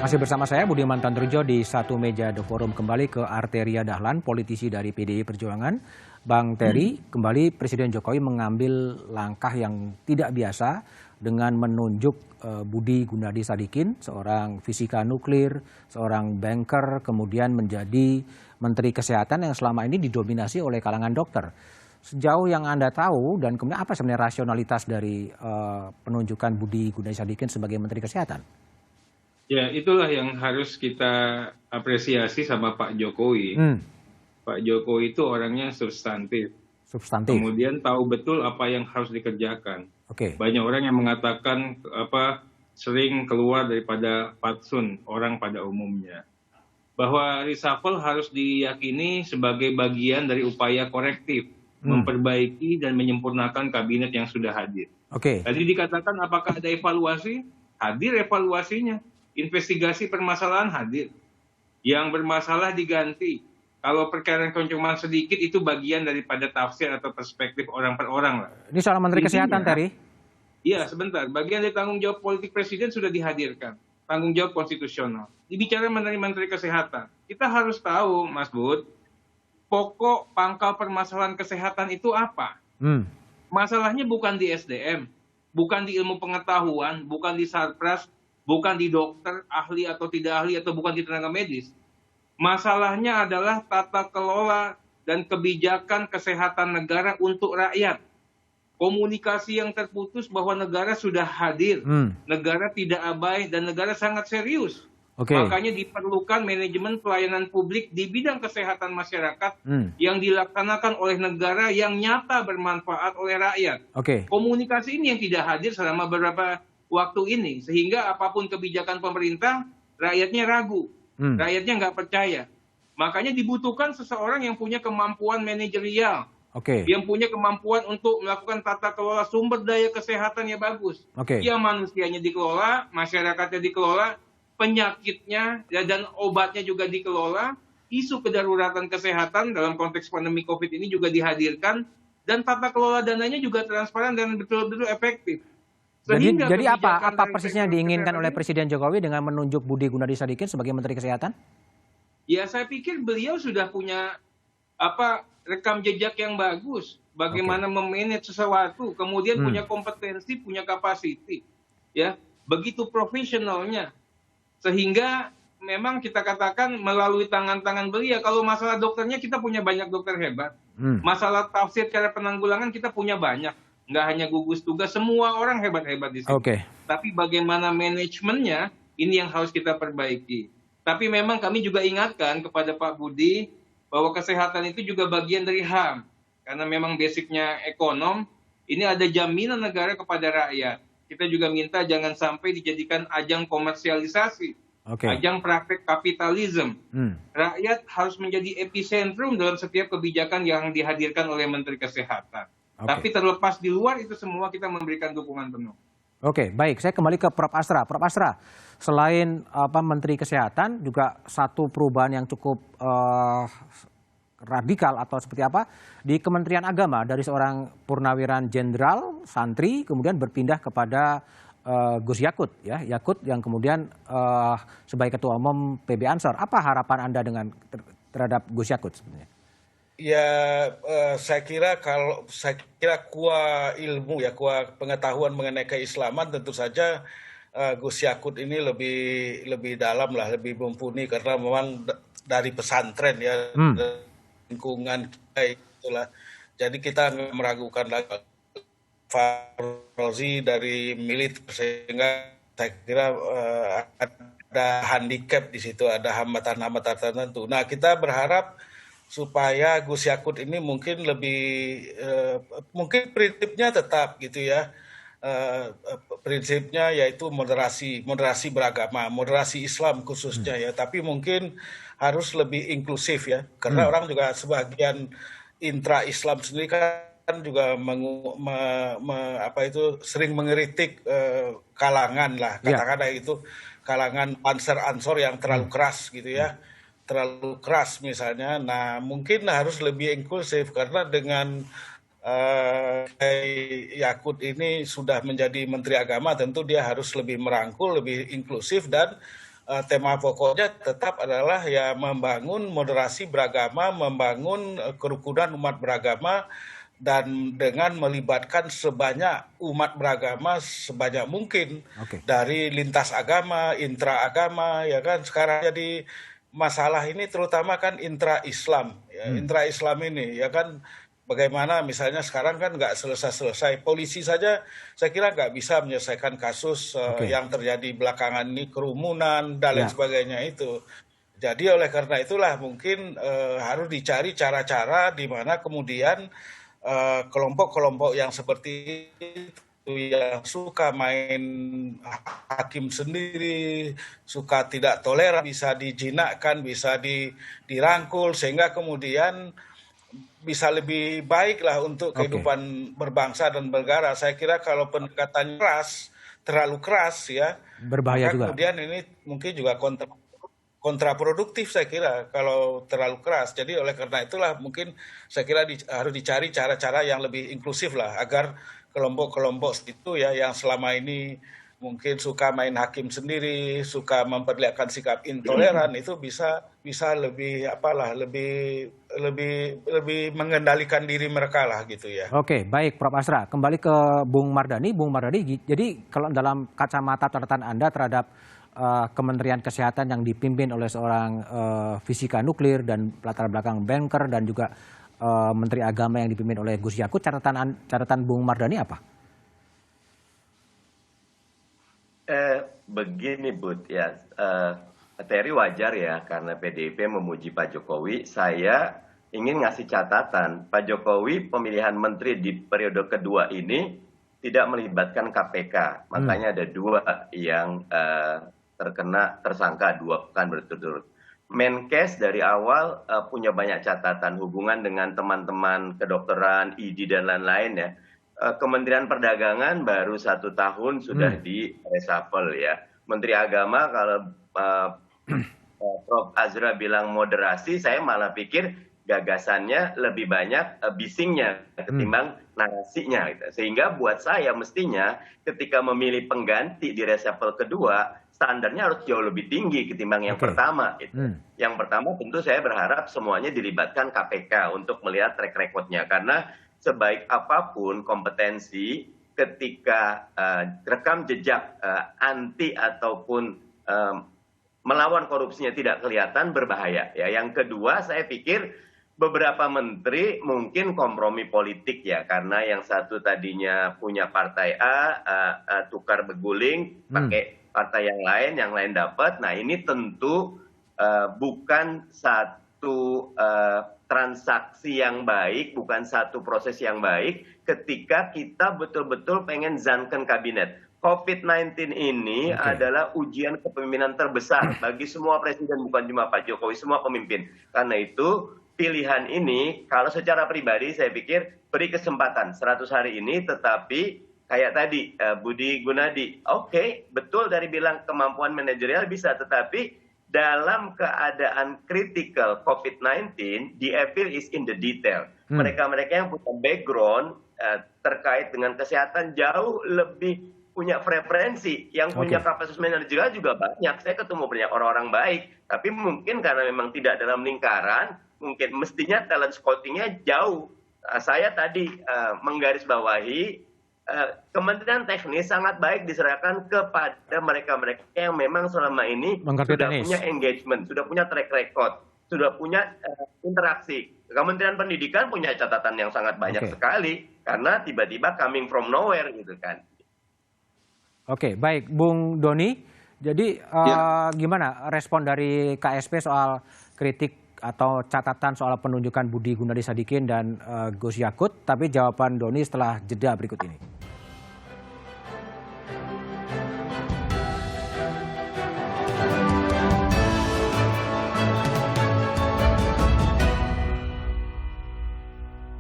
Masih bersama saya Budiman Tandurjo di satu meja The Forum, kembali ke Arteria Dahlan, politisi dari PDI Perjuangan. Bang Terry, kembali Presiden Jokowi mengambil langkah yang tidak biasa dengan menunjuk Budi Gunadi Sadikin, seorang fisika nuklir, seorang banker, kemudian menjadi Menteri Kesehatan yang selama ini didominasi oleh kalangan dokter. Sejauh yang Anda tahu dan kemudian apa sebenarnya rasionalitas dari penunjukan Budi Gunadi Sadikin sebagai Menteri Kesehatan? Ya, itulah yang harus kita apresiasi sama Pak Jokowi. Pak Jokowi itu orangnya substantif. Kemudian tahu betul apa yang harus dikerjakan. Banyak orang yang mengatakan sering keluar daripada fatsun orang pada umumnya. Bahwa reshuffle harus diyakini sebagai bagian dari upaya korektif, memperbaiki dan menyempurnakan kabinet yang sudah hadir. Tadi dikatakan apakah ada evaluasi? Hadir evaluasinya. Investigasi permasalahan hadir. Yang bermasalah diganti. Kalau perkara yang cuma sedikit itu bagian daripada tafsir atau perspektif orang per orang lah. Ini soal Menteri Kesehatan, Terry? Iya, sebentar. Bagian dari tanggung jawab politik Presiden sudah dihadirkan. Tanggung jawab konstitusional. Dibicara mengenai Menteri Kesehatan. Kita harus tahu, Mas Bud, pokok pangkal permasalahan kesehatan itu apa? Masalahnya bukan di SDM, bukan di ilmu pengetahuan, bukan di sarpras, bukan di dokter, ahli atau tidak ahli, atau bukan di tenaga medis. Masalahnya adalah tata kelola dan kebijakan kesehatan negara untuk rakyat. Komunikasi yang terputus bahwa negara sudah hadir, negara tidak abai, dan negara sangat serius. Makanya diperlukan manajemen pelayanan publik di bidang kesehatan masyarakat yang dilaksanakan oleh negara yang nyata bermanfaat oleh rakyat. Komunikasi ini yang tidak hadir selama beberapa waktu ini, sehingga apapun kebijakan pemerintah, rakyatnya ragu, rakyatnya nggak percaya. Makanya dibutuhkan seseorang yang punya kemampuan manajerial, yang punya kemampuan untuk melakukan tata kelola sumber daya kesehatan yang bagus. Yang manusianya dikelola, masyarakatnya dikelola, penyakitnya dan obatnya juga dikelola, isu kedaruratan kesehatan dalam konteks pandemi COVID ini juga dihadirkan, dan tata kelola dananya juga transparan dan betul-betul efektif. Jadi apa persisnya diinginkan oleh Presiden Jokowi dengan menunjuk Budi Gunadi Sadikin sebagai Menteri Kesehatan? Ya, saya pikir beliau sudah punya rekam jejak yang bagus, bagaimana memanage sesuatu, kemudian punya kompetensi, punya kapasiti, ya, begitu profesionalnya, sehingga memang kita katakan melalui tangan-tangan beliau. Kalau masalah dokternya kita punya banyak dokter hebat, masalah tafsir cara penanggulangan kita punya banyak. Nggak hanya gugus tugas, semua orang hebat-hebat di sini. Tapi bagaimana manajemennya, ini yang harus kita perbaiki. Tapi memang kami juga ingatkan kepada Pak Budi, bahwa kesehatan itu juga bagian dari HAM. Karena memang basicnya ekonom, ini ada jaminan negara kepada rakyat. Kita juga minta jangan sampai dijadikan ajang komersialisasi, ajang praktek kapitalisme. Rakyat harus menjadi epicentrum dalam setiap kebijakan yang dihadirkan oleh Menteri Kesehatan. Tapi terlepas di luar itu semua kita memberikan dukungan penuh. Baik. Saya kembali ke Prof. Asra. Prof. Asra, selain Menteri Kesehatan, juga satu perubahan yang cukup radikal atau seperti apa di Kementerian Agama, dari seorang purnawiran jenderal santri kemudian berpindah kepada Gus Yakut, ya, Yakut yang kemudian sebagai Ketua Umum PB Ansor. Apa harapan Anda terhadap Gus Yakut sebenarnya? Ya, saya kira kuah ilmu, ya, kuah pengetahuan mengenai keislaman tentu saja Gus Yakut ini lebih dalam lah, lebih mumpuni, karena memang dari pesantren, ya, lingkungan itulah. Jadi kita meragukan lagi Farozi dari militer, sehingga saya kira ada handicap di situ, ada hambatan-hambatan tertentu. Nah, kita berharap supaya Gus Yakut ini mungkin mungkin prinsipnya tetap gitu, ya, prinsipnya yaitu moderasi beragama, moderasi Islam khususnya, ya, tapi mungkin harus lebih inklusif, ya, karena orang juga sebagian intra Islam sendiri kan juga sering mengkritik kalangan lah, katakanlah itu kalangan Panser Ansor yang terlalu keras gitu, ya, terlalu keras misalnya. Nah, mungkin harus lebih inklusif, karena dengan Yakut ini sudah menjadi Menteri Agama, tentu dia harus lebih merangkul, lebih inklusif, dan tema pokoknya tetap adalah ya membangun moderasi beragama, membangun kerukunan umat beragama, dan dengan melibatkan sebanyak umat beragama sebanyak mungkin dari lintas agama, intra-agama, ya kan. Sekarang jadi masalah ini terutama kan intra-Islam, ya, intra-Islam ini, ya kan. Bagaimana misalnya sekarang kan nggak selesai-selesai. Polisi saja saya kira nggak bisa menyelesaikan kasus yang terjadi belakangan ini, kerumunan dan lain sebagainya itu. Jadi oleh karena itulah mungkin harus dicari cara-cara di mana kemudian kelompok-kelompok yang seperti itu, yang suka main hakim sendiri, suka tidak toleran, bisa dijinakkan, bisa dirangkul, sehingga kemudian bisa lebih baik lah untuk kehidupan berbangsa dan bernegara. Saya kira kalau pendekatan terlalu keras ya, berbahaya juga. Kemudian ini mungkin juga kontraproduktif saya kira kalau terlalu keras. Jadi oleh karena itulah mungkin saya kira harus dicari cara-cara yang lebih inklusif lah, agar kelompok-kelompok itu ya yang selama ini mungkin suka main hakim sendiri, suka memperlihatkan sikap intoleran itu bisa lebih lebih mengendalikan diri mereka lah gitu ya. Oke, baik Prof. Asra. Kembali ke Bung Mardhani. Bung Mardhani, jadi kalau dalam kacamata catatan Anda terhadap Kementerian Kesehatan yang dipimpin oleh seorang fisika nuklir dan latar belakang banker, dan juga Menteri Agama yang dipimpin oleh Gus Yakut, catatan Bung Mardhani apa? Begini Bud ya, Terry wajar ya karena PDIP memuji Pak Jokowi. Saya ingin ngasih catatan, Pak Jokowi pemilihan menteri di periode kedua ini tidak melibatkan KPK. Makanya ada 2 yang tersangka 2 pekan berturut-turut. Menkes dari awal punya banyak catatan hubungan dengan teman-teman kedokteran, ID dan lain-lain ya. Kementerian Perdagangan baru 1 tahun sudah di reshuffle ya. Menteri Agama kalau Prof. Azra bilang moderasi, saya malah pikir gagasannya lebih banyak bisingnya ketimbang narasinya. Gitu. Sehingga buat saya mestinya ketika memilih pengganti di reshuffle kedua, standarnya harus jauh lebih tinggi ketimbang yang pertama. Gitu. Yang pertama tentu saya berharap semuanya dilibatkan KPK untuk melihat track record-nya. Karena sebaik apapun kompetensi, ketika rekam jejak anti ataupun melawan korupsinya tidak kelihatan, berbahaya. Ya, yang kedua, saya pikir beberapa menteri mungkin kompromi politik ya, karena yang satu tadinya punya partai A, tukar beguling, pakai partai yang lain dapat. Nah, ini tentu bukan satu transaksi yang baik, bukan satu proses yang baik ketika kita betul-betul pengen zankan kabinet. COVID-19 ini adalah ujian kepemimpinan terbesar bagi semua presiden, bukan cuma Pak Jokowi, semua pemimpin. Karena itu pilihan ini, kalau secara pribadi saya pikir beri kesempatan 100 hari ini, tetapi kayak tadi Budi Gunadi, betul dari bilang kemampuan manajerial bisa, tetapi dalam keadaan kritikal COVID-19, the evil is in the detail. Mereka-mereka yang punya background terkait dengan kesehatan jauh lebih punya preferensi, yang punya kapasitas manajerial juga banyak. Saya ketemu banyak orang-orang baik, tapi mungkin karena memang tidak dalam lingkaran, mungkin mestinya talent scoutingnya jauh. Saya tadi menggarisbawahi Kementerian Teknis sangat baik diserahkan kepada mereka-mereka yang memang selama ini sudah punya engagement, sudah punya track record, sudah punya interaksi. Kementerian Pendidikan punya catatan yang sangat banyak sekali, karena tiba-tiba coming from nowhere gitu kan. Oke, baik Bung Doni. Jadi gimana respon dari KSP soal kritik atau catatan soal penunjukan Budi Gunadi Sadikin dan Gus Yakut? Tapi jawaban Doni setelah jeda berikut ini.